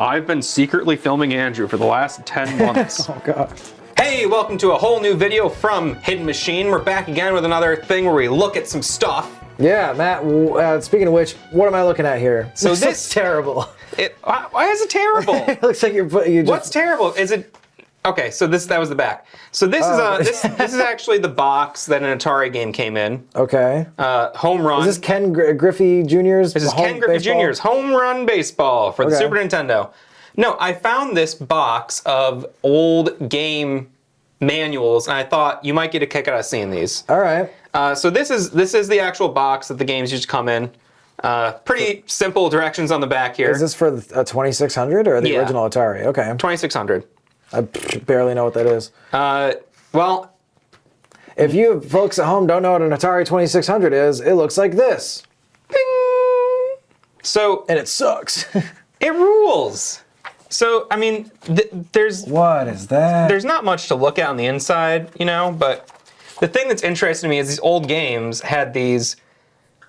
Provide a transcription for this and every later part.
I've been secretly filming Andrew for the last 10 months. Oh, God. Hey, welcome to a whole new video from Hidden Machine. We're back again with another thing where we look at some stuff. Yeah, Matt, speaking of which, what am I looking at here? So this looks terrible. Why is it terrible? It looks like you just... What's terrible? Is it... Okay, so that was the back. So this is this is actually the box that an Atari game came in. Okay. Home Run. Is this Ken Griffey Jr.'s This is Ken Griffey Jr.'s Home Run Baseball for the Super Nintendo. No, I found this box of old game manuals, and I thought you might get a kick out of seeing these. All right. So this is the actual box that the games used to come in. Pretty simple directions on the back here. Is this for a 2600 or the original Atari? Okay. 2600. I barely know what that is. Well, if you folks at home don't know what an Atari 2600 is, it looks like this. Bing! So, and it sucks. It rules. So, I mean, there's... What is that? There's not much to look at on the inside, you know, but the thing that's interesting to me is these old games had these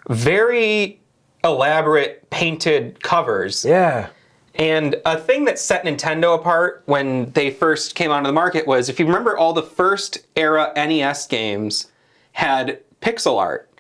very elaborate painted covers. Yeah. And a thing that set Nintendo apart when they first came onto the market was, if you remember, all the first era NES games had pixel art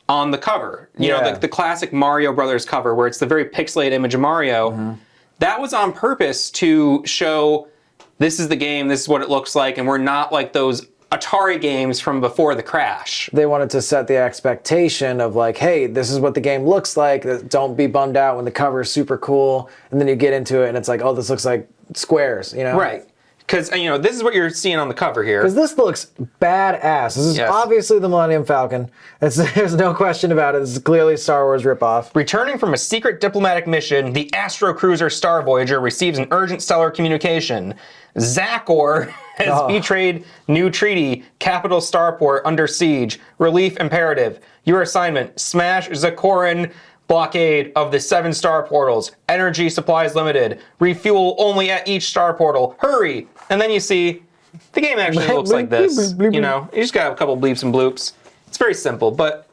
on the cover. You know, the classic Mario Brothers cover where it's the very pixelated image of Mario. Mm-hmm. That was on purpose to show this is the game, this is what it looks like, and we're not like those Atari games from before the crash. They wanted to set the expectation of like, hey, this is what the game looks like. Don't be bummed out when the cover is super cool, and then you get into it and it's like, oh, this looks like squares, you know? Right. Because, you know, this is what you're seeing on the cover here. Because this looks badass. This is obviously the Millennium Falcon. There's no question about it. This is clearly a Star Wars ripoff. Returning from a secret diplomatic mission, the Astro Cruiser Star Voyager receives an urgent stellar communication. Zachor has betrayed new treaty, capital starport under siege. Relief imperative. Your assignment, smash Zachoran blockade of the 7 star portals. Energy supplies limited. Refuel only at each star portal. Hurry! And then you see, the game actually looks like this. You know, you just got a couple bleeps and bloops. It's very simple, but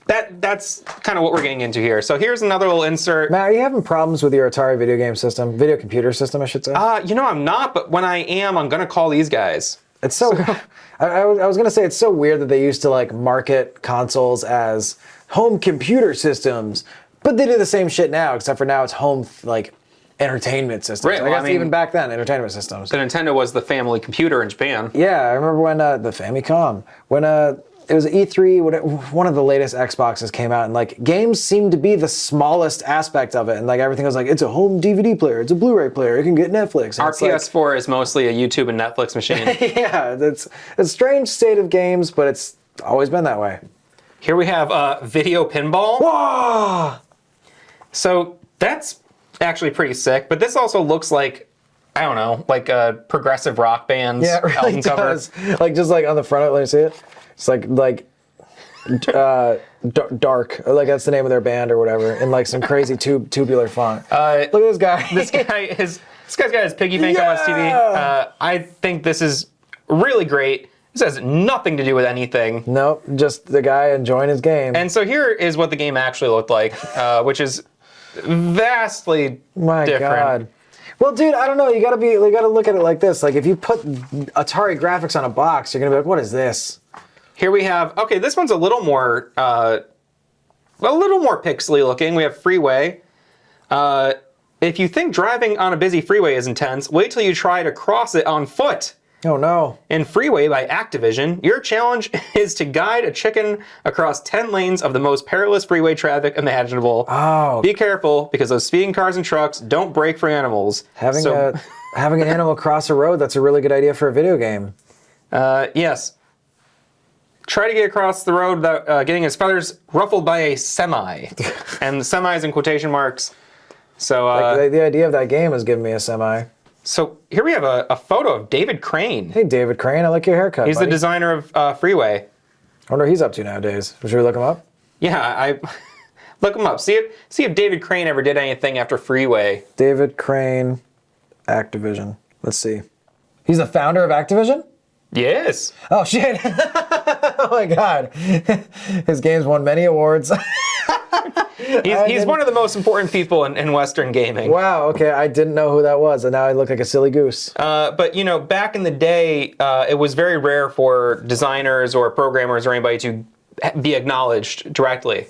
that's kind of what we're getting into here. So here's another little insert. Matt, are you having problems with your Atari video game system? Video computer system, I should say? You know, I'm not, but when I am, I'm going to call these guys. It's so... I was going to say, it's so weird that they used to, like, market consoles as home computer systems, but they do the same shit now, except for now it's home, like, entertainment systems. Right, well, I guess even back then, entertainment systems. The Nintendo was the family computer in Japan. Yeah, I remember when the Famicom, when it was E3, when one of the latest Xboxes came out, and like games seemed to be the smallest aspect of it, and like everything was like, it's a home DVD player, it's a Blu-ray player, it can get Netflix. Our PS4 is mostly a YouTube and Netflix machine. Yeah, it's a strange state of games, but it's always been that way. Here we have video pinball. Whoa! So that's actually pretty sick, but this also looks like, I don't know, like a progressive rock band's album does. cover. Like just like on the front of it, let me see it. It's like Dark, like that's the name of their band or whatever, in like some crazy tubular font. Look at this guy. This guy's got his piggy bank on his TV. I think this is really great. This has nothing to do with anything. Nope, just the guy enjoying his game. And so here is what the game actually looked like, which is vastly different. God. Well, dude, I don't know. You gotta look at it like this. Like, if you put Atari graphics on a box, you're gonna be like, "What is this?" Here we have. Okay, this one's a little more pixely looking. We have Freeway. If you think driving on a busy freeway is intense, wait till you try to cross it on foot. Oh no. In Freeway by Activision, your challenge is to guide a chicken across 10 lanes of the most perilous freeway traffic imaginable. Oh. Be careful, because those speeding cars and trucks don't brake for animals. Having an animal cross a road, that's a really good idea for a video game. Yes. Try to get across the road without getting his feathers ruffled by a semi. And the semi is in quotation marks. So like the idea of that game is giving me a semi. So here we have a photo of David Crane. Hey, David Crane, I like your haircut, He's buddy. the designer of Freeway. I wonder what he's up to nowadays. Should we look him up? Yeah, I look him up. See if David Crane ever did anything after Freeway. David Crane, Activision. Let's see. He's the founder of Activision? Yes. Oh, shit. Oh, my God. His games won many awards. He's one of the most important people in Western gaming. Wow, okay, I didn't know who that was, and now I look like a silly goose. But back in the day, it was very rare for designers or programmers or anybody to be acknowledged directly.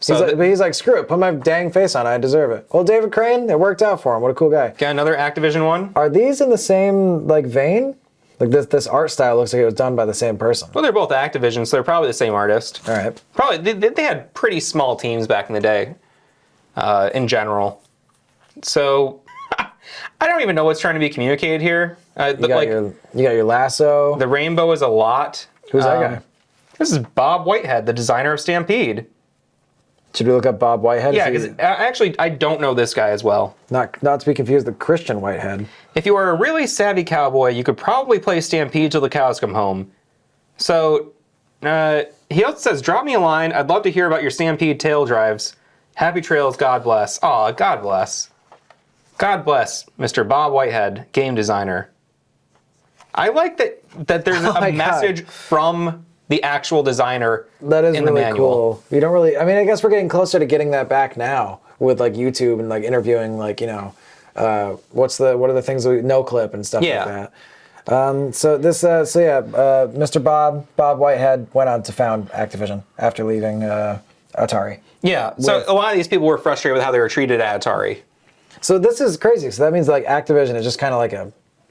So But he's like, screw it, put my dang face on it, I deserve it. Well, David Crane, it worked out for him. What a cool guy. got another Activision one. Are these in the same vein? Like this art style looks like it was done by the same person. Well, they're both Activision, so they're probably the same artist. All right. Probably they had pretty small teams back in the day, in general. So I don't even know what's trying to be communicated here. You got your lasso. The rainbow is a lot. Who's that guy? This is Bob Whitehead, the designer of Stampede. Should we look up Bob Whitehead? Yeah, because actually I don't know this guy as well. Not to be confused with Christian Whitehead. If you are a really savvy cowboy, you could probably play Stampede till the cows come home. So he also says, drop me a line. I'd love to hear about your Stampede tail drives. Happy trails, God bless. Aw, God bless. God bless, Mr. Bob Whitehead, game designer. I like that there's a message from the actual designer that is in the really manual. cool. You don't really. I mean, I guess we're getting closer to getting that back now with like YouTube and like interviewing what are the things no clip and stuff like that. Mr. Bob Whitehead went on to found Activision after leaving Atari. Yeah. So a lot of these people were frustrated with how they were treated at Atari. So this is crazy. So that means like Activision is just kind of like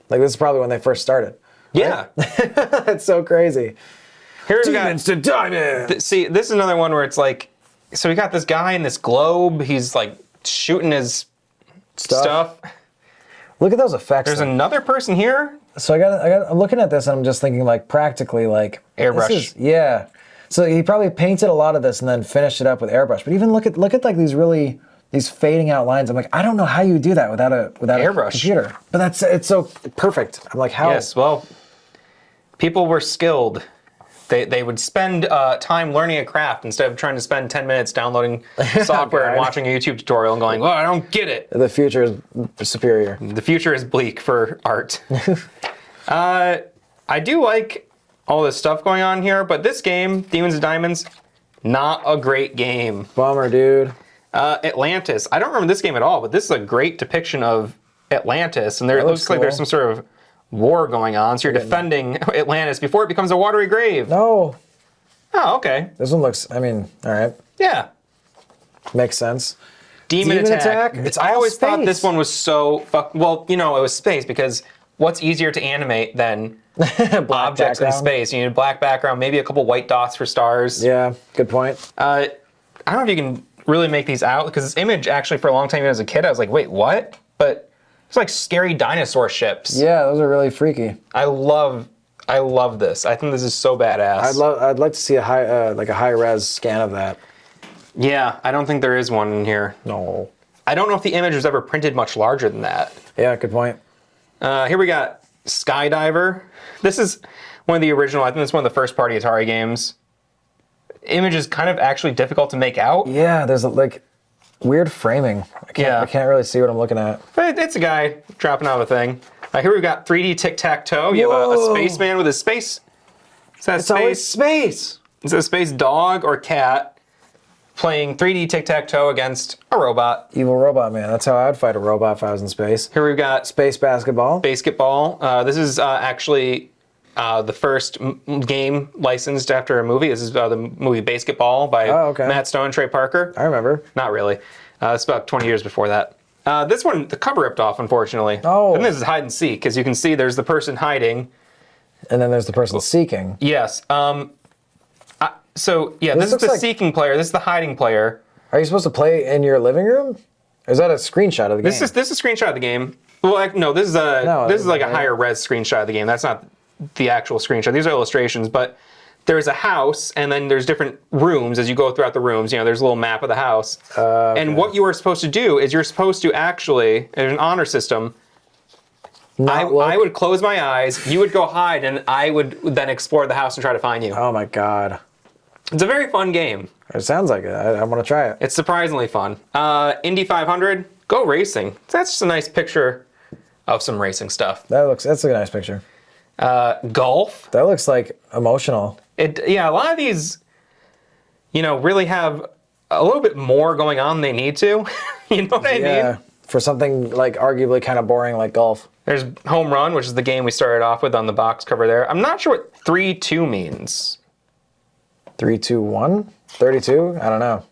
this is probably when they first started. Right? Yeah. That's so crazy. Here's Demons to diamonds. See, this is another one where it's like, so we got this guy in this globe. He's like shooting his stuff. Look at those effects. There's another person here. So I'm looking at this and I'm just thinking like practically like airbrush. Yeah. So he probably painted a lot of this and then finished it up with airbrush. But even look at like these fading out lines. I'm like, I don't know how you do that without airbrush. a computer. But it's so perfect. I'm like, how? Yes. Well, people were skilled. They would spend time learning a craft instead of trying to spend 10 minutes downloading software and watching a YouTube tutorial and going, well, I don't get it. The future is superior. The future is bleak for art. I do like all this stuff going on here, but this game, Demons and Diamonds, not a great game. Bummer, dude. Atlantis. I don't remember this game at all, but this is a great depiction of Atlantis, and it looks like there's some sort of war going on, so you're defending Atlantis before it becomes a watery grave. No. Oh, okay. This one looks, I mean, all right. Yeah. Makes sense. Demon Attack. I always space. thought this one was so well, it was space because what's easier to animate than objects in space? You need a black background, maybe a couple white dots for stars. Yeah, good point. I don't know if you can really make these out because this image actually for a long time even as a kid I was like, wait, what? But it's like scary dinosaur ships. Yeah, those are really freaky. I love this. I think this is so badass. I'd like to see a high res scan of that. Yeah, I don't think there is one in here. No. I don't know if the image was ever printed much larger than that. Yeah, good point. Here we got Skydiver. This is one of the original, I think it's one of the first party Atari games. Image is kind of actually difficult to make out. Yeah, there's like weird framing. I can't really see what I'm looking at. But it's a guy dropping out of a thing. Here we've got 3D tic-tac-toe. You have a spaceman with a space. It's always space. It's a space dog or cat playing 3D tic-tac-toe against a robot. Evil robot man. That's how I'd fight a robot if I was in space. Here we've got space basketball. Basketball. This is actually the first game licensed after a movie. This is the movie Basketball by Matt Stone and Trey Parker. I remember. Not really. It's about 20 years before that. This one, the cover ripped off, unfortunately. Oh. And this is hide and seek, because you can see there's the person hiding. And then there's the person seeking. Yes. So, yeah, this is the seeking player. This is the hiding player. Are you supposed to play in your living room? Or is that a screenshot of the game? This is a screenshot of the game. Well, no, this is like a higher res screenshot of the game. That's not the actual screenshot. These are illustrations, but there's a house, and then there's different rooms as you go throughout the rooms. There's a little map of the house. And what you are supposed to do is you're supposed to actually, there's an honor system. I would close my eyes, you would go hide, and I would then explore the house and try to find you. Oh my god. It's a very fun game. It sounds like it. I want to try it. It's surprisingly fun. Indy 500, go racing. That's just a nice picture of some racing stuff. That's a nice picture. Golf. That looks like emotional. A lot of these, really have a little bit more going on than they need to. You know what I mean? For something like arguably kind of boring like golf. There's Home Run, which is the game we started off with on the box cover there. I'm not sure what 3-2 means. 3-2-1? 32? I don't know.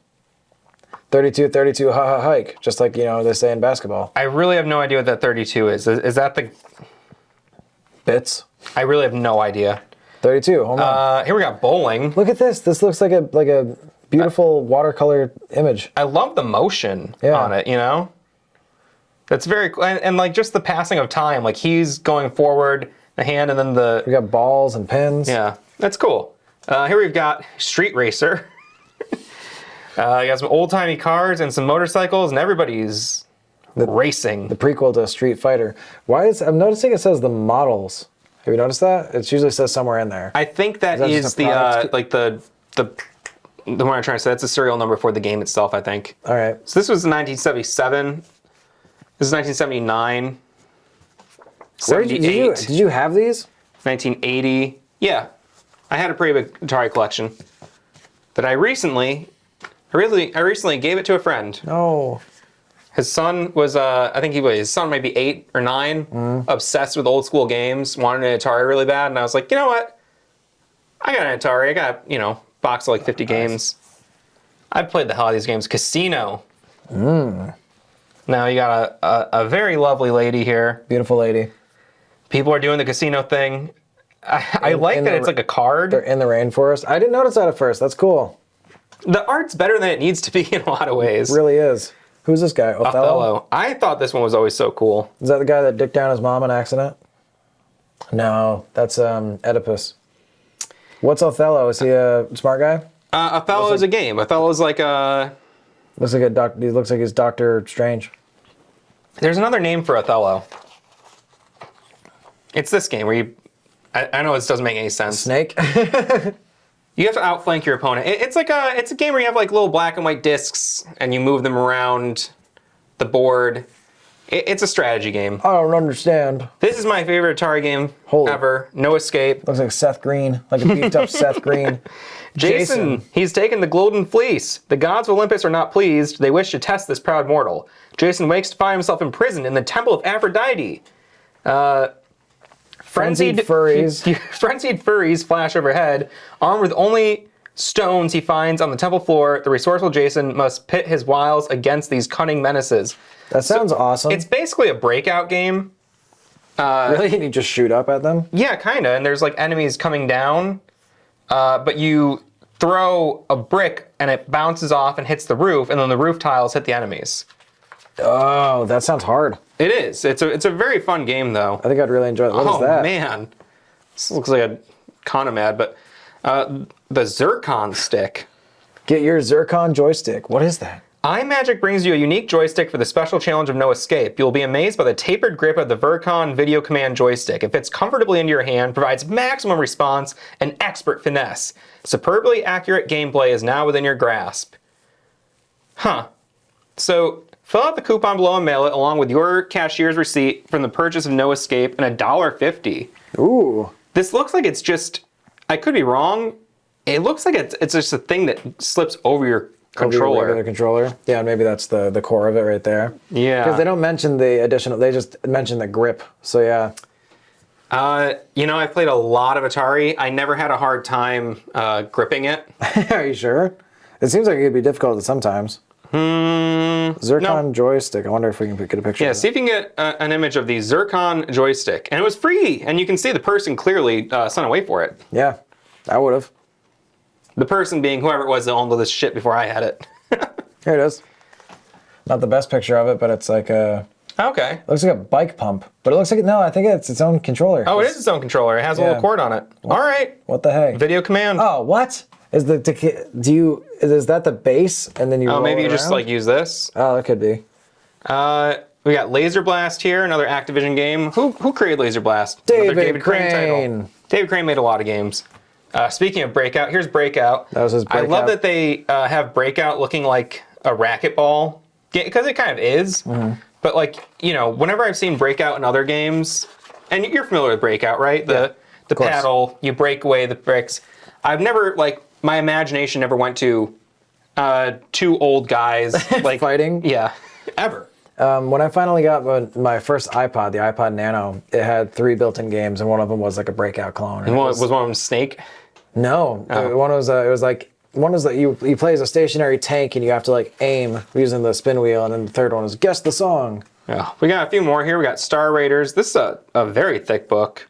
32, 32, ha ha hike. Just like, they say in basketball. I really have no idea what that 32 is. Is that the... Bits? I really have no idea. 32, home run. Here we got bowling. Look at this. This looks like a beautiful watercolor image. I love the motion on it, That's very cool. And like just the passing of time. Like he's going forward, the hand, and then the... We got balls and pins. Yeah, that's cool. Here we've got Street Racer. You got some old-timey cars and some motorcycles, and everybody's racing. The prequel to Street Fighter. I'm noticing it says the models. Have you noticed that? It usually says somewhere in there. I think that is the one I'm trying to say. That's the serial number for the game itself, I think. All right. So this was 1977. This is 1979. 78. Did you have these? 1980. Yeah. I had a pretty big Atari collection that I recently gave it to a friend. Oh. His son was, his son might be 8 or 9, obsessed with old school games, wanted an Atari really bad, and I was like, you know what? I got an Atari. I got, box of like 50 games. I've played the hell out of these games. Casino. Now you got a very lovely lady here. Beautiful lady. People are doing the casino thing. I like that it's like a card. They're in the rainforest. I didn't notice that at first. That's cool. The art's better than it needs to be in a lot of ways. It really is. Who's this guy? Othello? I thought this one was always so cool. Is that the guy that dicked down his mom in accident? No, that's Oedipus. What's Othello? Is he a smart guy? Othello is a game. Othello's like a... Looks like he looks like he's Doctor Strange. There's another name for Othello. It's this game where you... I know this doesn't make any sense. Snake? You have to outflank your opponent. It's a game where you have like little black and white discs and you move them around the board. It's a strategy game. I don't understand. This is my favorite Atari game ever. No Escape. Looks like Seth Green, like a beefed up Seth Green. Jason, he's taken the golden fleece. The gods of Olympus are not pleased. They wish to test this proud mortal. Jason wakes to find himself imprisoned in the temple of Aphrodite. Frenzied furries flash overhead. Armed with only stones he finds on the temple floor, the resourceful Jason must pit his wiles against these cunning menaces. That sounds awesome. It's basically a Breakout game. Really? And you just shoot up at them? Yeah, kind of. And there's like enemies coming down, but you throw a brick and it bounces off and hits the roof, and then the roof tiles hit the enemies. Oh, that sounds hard. It is. It's a very fun game, though. I think I'd really enjoy it. What is that? Oh, man. This looks like a Conomad, but the Zircon stick. Get your Zircon Joystick. What is that? iMagic brings you a unique joystick for the special challenge of No Escape. You'll be amazed by the tapered grip of the Zircon Video Command joystick. It fits comfortably into your hand, provides maximum response, and expert finesse. Superbly accurate gameplay is now within your grasp. Huh. So, fill out the coupon below and mail it along with your cashier's receipt from the purchase of No Escape and $1.50. Ooh. This looks like it's just, I could be wrong, it looks like it's just a thing that slips over your controller. Regular controller. Yeah, maybe that's the core of it right there. Yeah. Because they don't mention the additional, they just mention the grip. So yeah. I played a lot of Atari. I never had a hard time gripping it. Are you sure? It seems like it could be difficult sometimes. Zircon Joystick. I wonder if we can get a picture. Yeah, of see if you can get an image of the Zircon Joystick. And it was free, and you can see the person clearly sent away for it. Yeah, I would have. The person being whoever it was that owned this shit before I had it. Here it is. Not the best picture of it, but it's like a... Okay. Looks like a bike pump. But it looks like, no, I think it's its own controller. Oh, it is its own controller. It has a little cord on it. All right. What the heck? Video command. Oh, what? Is that the base and then you roll maybe it you just around? like use this. Oh, it could be. We got Laser Blast here, another Activision game. Who created Laser Blast? Another David Crane Crane. title. David Crane made a lot of games. Speaking of Breakout, here's Breakout. That was his Breakout. I love that they have Breakout looking like a racquetball, because it kind of is. Mm-hmm. But whenever I've seen Breakout in other games, and you're familiar with Breakout, right? The paddle, you break away the bricks. I've never my imagination never went to two old guys like Fighting? Yeah, ever. When I finally got my first iPod, the iPod Nano, it had 3 built-in games, and one of them was like a Breakout clone. And was one of them Snake? No, one was it was like one is that you play as a stationary tank and you have to like aim using the spin wheel, and then the third one is guess the song. Yeah, we got a few more here. We got Star Raiders. This is a very thick book.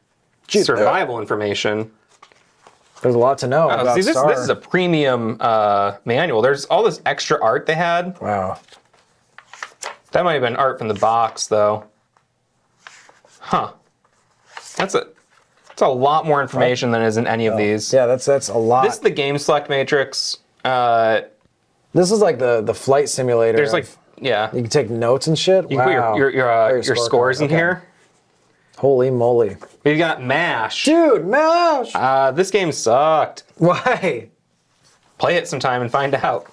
Survival information. There's a lot to know about this Star. is a premium manual. There's all this extra art they had. Wow. That might have been art from the box, though. Huh. That's a lot more information than is in any of these. Yeah, that's a lot. This is the game select matrix. This is like the flight simulator. There's like, yeah. You can take notes and shit. You can put your scores in here. Holy moly. We've got MASH. Dude, MASH! This game sucked. Why? Play it sometime and find out.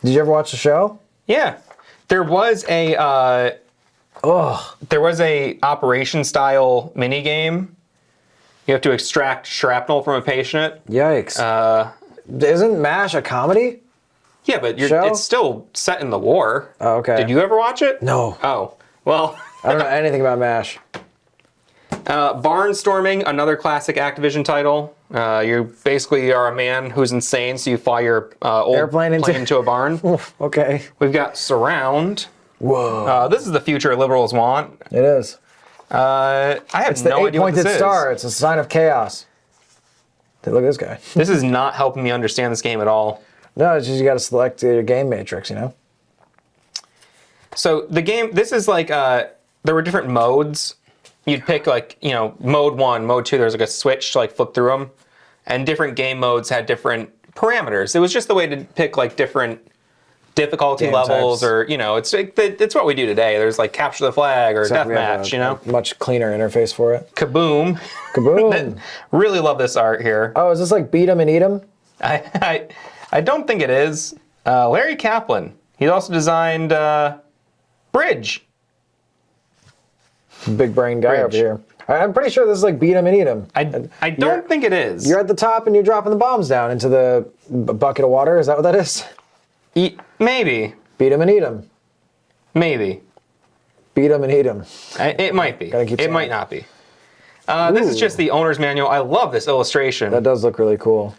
Did you ever watch the show? Yeah. There was a operation style mini game. You have to extract shrapnel from a patient. Yikes. Isn't MASH a comedy? Yeah, but Show? it's still set in the war. Oh, okay. Did you ever watch it? No. Oh, well. I don't know anything about MASH. Barnstorming, another classic Activision title. You basically are a man who's insane, so you fly your old Airplane into a barn. Okay. We've got Surround. Whoa. This is the future liberals want. It is. I have It's the no idea what this 8-pointed is. star. It's a sign of chaos. Look at this guy. This is not helping me understand this game at all. No, it's just you got to select your game matrix, you know? So the game, this is like, there were different modes. You'd pick like, mode 1, mode 2, there's like a switch to like flip through them. And different game modes had different parameters. It was just the way to pick like different difficulty Game levels types. or, it's what we do today. There's like capture the flag or Except we have deathmatch, a much cleaner interface for it. Kaboom. Kaboom. Really love this art here. Oh, is this like beat 'em and eat 'em? I don't think it is. Larry Kaplan. He also designed Bridge. Big brain guy over Bridge. here. I'm pretty sure this is like beat 'em and eat 'em. I don't think it is. You're at the top and you're dropping the bombs down into the bucket of water. Is that what that is? Maybe. Beat 'em and eat 'em. Maybe. Beat 'em and eat 'em. It might be. Gotta keep It saying might it. not be. This is just the owner's manual. I love this illustration. That does look really cool.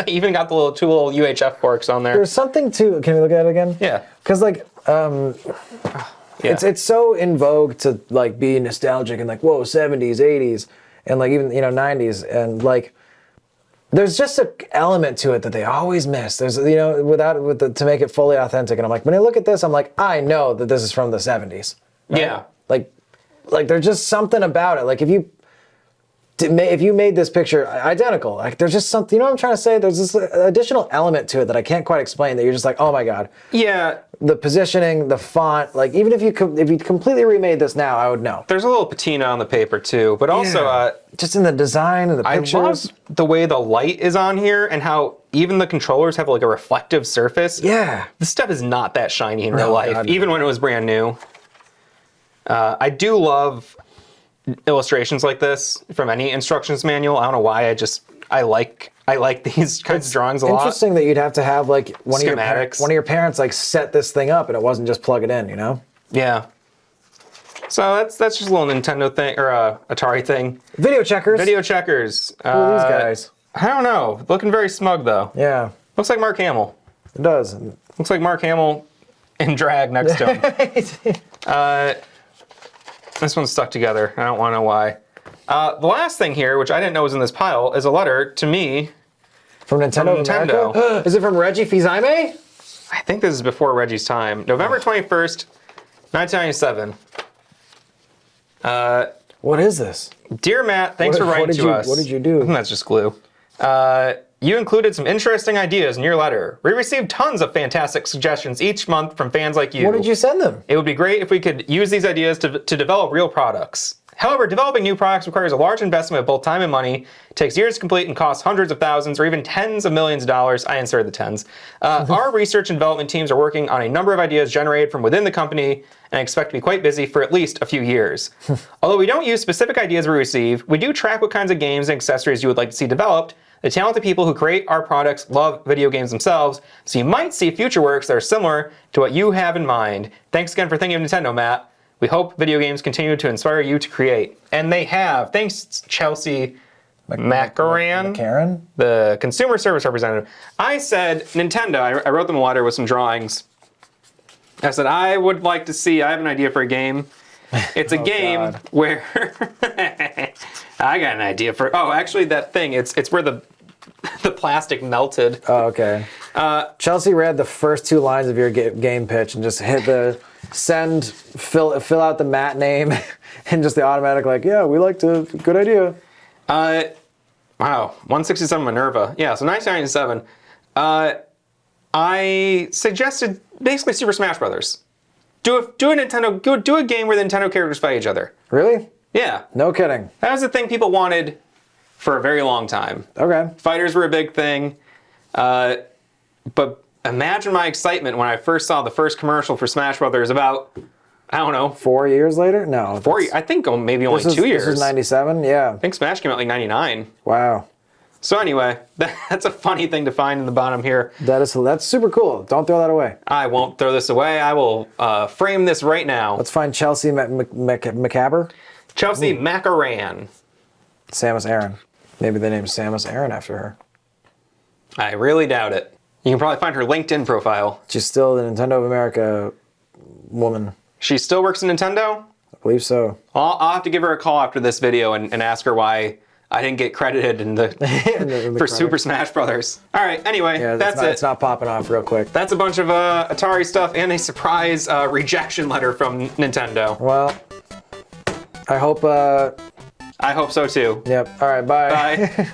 Even got the two little UHF forks on there. There's something to. Can we look at it again? Yeah. Because like, Yeah. it's so in vogue to like be nostalgic and like, whoa, 70s, 80s, and like even 90s, and like, there's just an element to it that they always miss. There's to make it fully authentic, and I'm like, when I look at this, I'm like, I know that this is from the 70s. Right? Yeah. Like there's just something about it. Like if you made this picture identical, like there's just something, what I'm trying to say? There's this additional element to it that I can't quite explain that you're just like, oh my God. Yeah. The positioning, the font, like even if you completely remade this now, I would know. There's a little patina on the paper too, but also just in the design and the pictures. I love the way the light is on here and how even the controllers have like a reflective surface. Yeah. This stuff is not that shiny in real life, God, even when it was brand new. I do love illustrations like this from any instructions manual. I don't know why. I like these kinds of drawings a lot. Interesting that you'd have to have like one Schematics. of your parents like set this thing up and it wasn't just plug it in, you know? Yeah. So that's just a little Nintendo thing or Atari thing. Video checkers. Video checkers. Who are these guys? I don't know. Looking very smug though. Yeah, Looks like Mark Hamill. it does. Looks like Mark Hamill in drag next to him. This one's stuck together. I don't want to know why. The last thing here, which I didn't know was in this pile, is a letter to me. From Nintendo of Nintendo. America? Is it from Reggie Fils-Aimé? I think this is before Reggie's time. November 21st, 1997. What is this? Dear Matt, thanks for writing to us. What did you do? I think that's just glue. You included some interesting ideas in your letter. We received tons of fantastic suggestions each month from fans like you. What did you send them? It would be great if we could use these ideas to develop real products. However, developing new products requires a large investment of both time and money, takes years to complete, and costs hundreds of thousands or even tens of millions of dollars. I inserted the tens. Our research and development teams are working on a number of ideas generated from within the company and expect to be quite busy for at least a few years. Although we don't use specific ideas we receive, we do track what kinds of games and accessories you would like to see developed. The talented people who create our products love video games themselves, so you might see future works that are similar to what you have in mind. Thanks again for thinking of Nintendo, Matt. We hope video games continue to inspire you to create. And they have. Thanks, Chelsea Macaran, the consumer service representative. I said, Nintendo, I wrote them a letter with some drawings. I said, I would like to see, I have an idea for a game. It's a game where, I got an idea for, actually that thing, it's where the plastic melted. Oh, okay. Chelsea read the first 2 lines of your game pitch and just hit the send, fill out the Matt name, and just the automatic like, yeah, we like to, good idea. Wow, 167 Minerva. Yeah, so 1997. I suggested basically Super Smash Brothers. Do a game where the Nintendo characters fight each other. Really? Yeah. No kidding. That was the thing people wanted for a very long time. Okay. Fighters were a big thing. But imagine my excitement when I first saw the first commercial for Smash Brothers about, I don't know. 4 years later? No. 4 years. I think maybe only 2 years. This is 97? Yeah. I think Smash came out like 99. Wow. So anyway, that's a funny thing to find in the bottom here. That's super cool. Don't throw that away. I won't throw this away. I will frame this right now. Let's find Chelsea McCaber. Chelsea Macaran. Samus Aran. Maybe they named Samus Aran after her. I really doubt it. You can probably find her LinkedIn profile. She's still the Nintendo of America woman. She still works in Nintendo? I believe so. I'll have to give her a call after this video and ask her why I didn't get credited in the for Super Smash Brothers. All right, anyway, that's it. It's not popping off real quick. That's a bunch of Atari stuff and a surprise rejection letter from Nintendo. Well, I hope I hope so too. Yep. All right, bye. Bye.